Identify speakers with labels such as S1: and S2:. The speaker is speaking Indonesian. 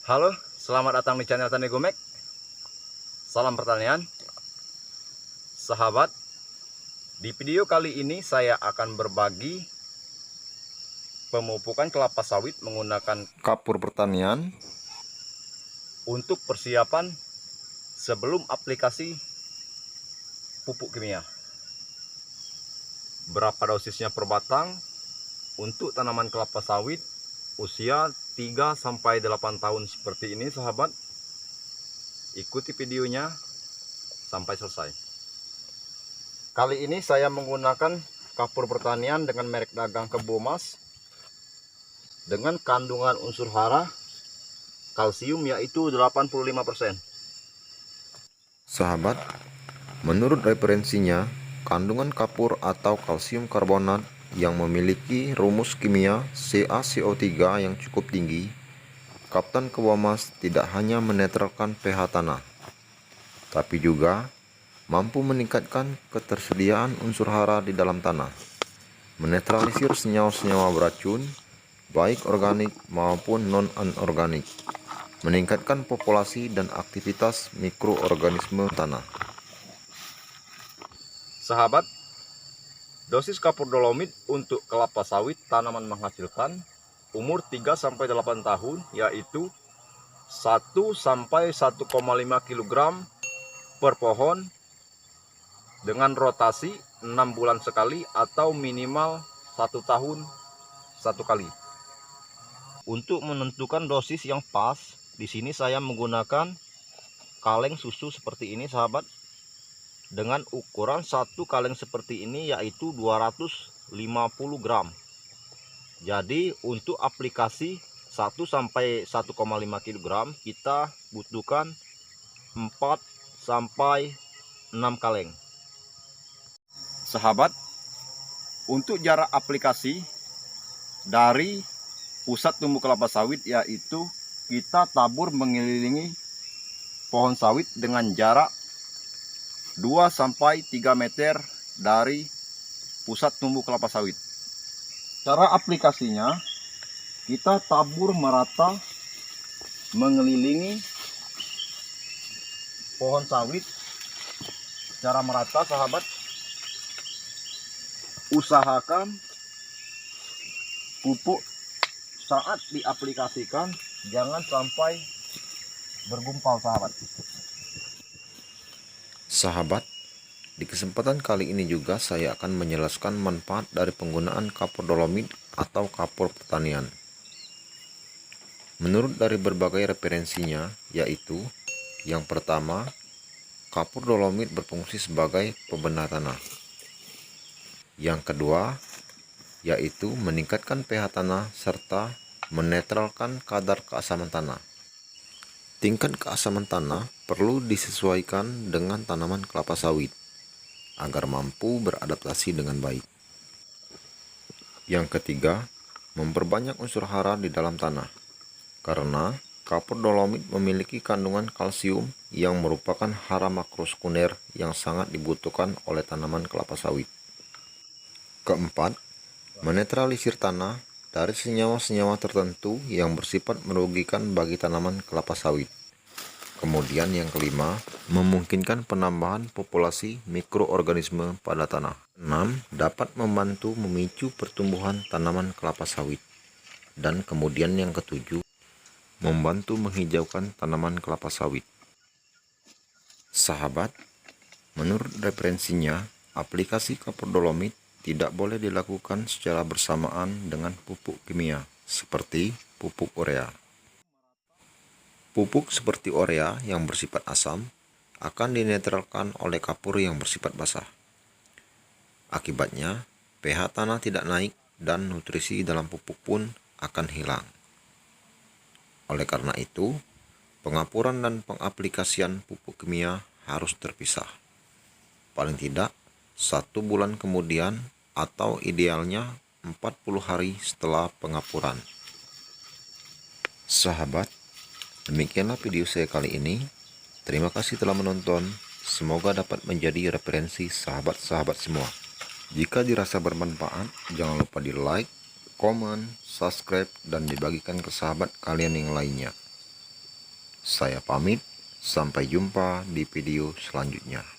S1: Halo, selamat datang di channel Tani Gumek. Salam pertanian. Sahabat, di video kali ini saya akan berbagi pemupukan kelapa sawit menggunakan kapur pertanian untuk persiapan sebelum aplikasi pupuk kimia. Berapa dosisnya per batang untuk tanaman kelapa sawit usia 3-8 tahun seperti ini, sahabat. Ikuti videonya sampai selesai. Kali ini saya menggunakan kapur pertanian dengan merek dagang Kebomas dengan kandungan unsur hara kalsium yaitu 85%.
S2: Sahabat, menurut referensinya, kandungan kapur atau kalsium karbonat yang memiliki rumus kimia CaCO3 yang cukup tinggi, Kapten Kebomas tidak hanya menetralkan pH tanah, tapi juga mampu meningkatkan ketersediaan unsur hara di dalam tanah, menetralisir senyawa-senyawa beracun, baik organik maupun non-anorganik, meningkatkan populasi dan aktivitas mikroorganisme tanah.
S1: Sahabat, dosis kapur dolomit untuk kelapa sawit tanaman menghasilkan umur 3-8 tahun yaitu 1-1,5 kg per pohon dengan rotasi 6 bulan sekali atau minimal 1 tahun 1 kali. Untuk menentukan dosis yang pas, di sini saya menggunakan kaleng susu seperti ini, sahabat. Dengan ukuran satu kaleng seperti ini yaitu 250 gram. Jadi untuk aplikasi 1-1,5 kg kita butuhkan 4-6 kaleng. Sahabat, untuk jarak aplikasi dari pusat tumbuh kelapa sawit yaitu kita tabur mengelilingi pohon sawit dengan jarak 2-3 meter dari pusat tumbuh kelapa sawit. Cara aplikasinya, kita tabur merata mengelilingi pohon sawit secara merata, sahabat. Usahakan pupuk saat diaplikasikan jangan sampai bergumpal, sahabat.
S2: Sahabat, di kesempatan kali ini juga saya akan menjelaskan manfaat dari penggunaan kapur dolomit atau kapur pertanian. Menurut dari berbagai referensinya, yaitu yang pertama, kapur dolomit berfungsi sebagai pembenar tanah. Yang kedua, yaitu meningkatkan pH tanah serta menetralkan kadar keasaman tanah. Tingkat keasaman tanah perlu disesuaikan dengan tanaman kelapa sawit agar mampu beradaptasi dengan baik. Yang ketiga, memperbanyak unsur hara di dalam tanah, karena kapur dolomit memiliki kandungan kalsium yang merupakan hara makrosekunder yang sangat dibutuhkan oleh tanaman kelapa sawit. Keempat, menetralisir tanah dari senyawa-senyawa tertentu yang bersifat merugikan bagi tanaman kelapa sawit. Kemudian yang kelima, memungkinkan penambahan populasi mikroorganisme pada tanah. 6. Dapat membantu memicu pertumbuhan tanaman kelapa sawit. Dan kemudian yang ketujuh, membantu menghijaukan tanaman kelapa sawit. Sahabat, menurut referensinya, aplikasi kapur dolomit tidak boleh dilakukan secara bersamaan dengan pupuk kimia, seperti pupuk urea. Pupuk seperti urea yang bersifat asam akan dinetralkan oleh kapur yang bersifat basah. Akibatnya, pH tanah tidak naik dan nutrisi dalam pupuk pun akan hilang. Oleh karena itu, pengapuran dan pengaplikasian pupuk kimia harus terpisah. Paling tidak 1 bulan kemudian atau idealnya 40 hari setelah pengapuran. Sahabat, demikianlah video saya kali ini. Terima kasih telah menonton. Semoga dapat menjadi referensi sahabat-sahabat semua. Jika dirasa bermanfaat, jangan lupa di like, komen, subscribe, dan dibagikan ke sahabat kalian yang lainnya. Saya pamit, sampai jumpa di video selanjutnya.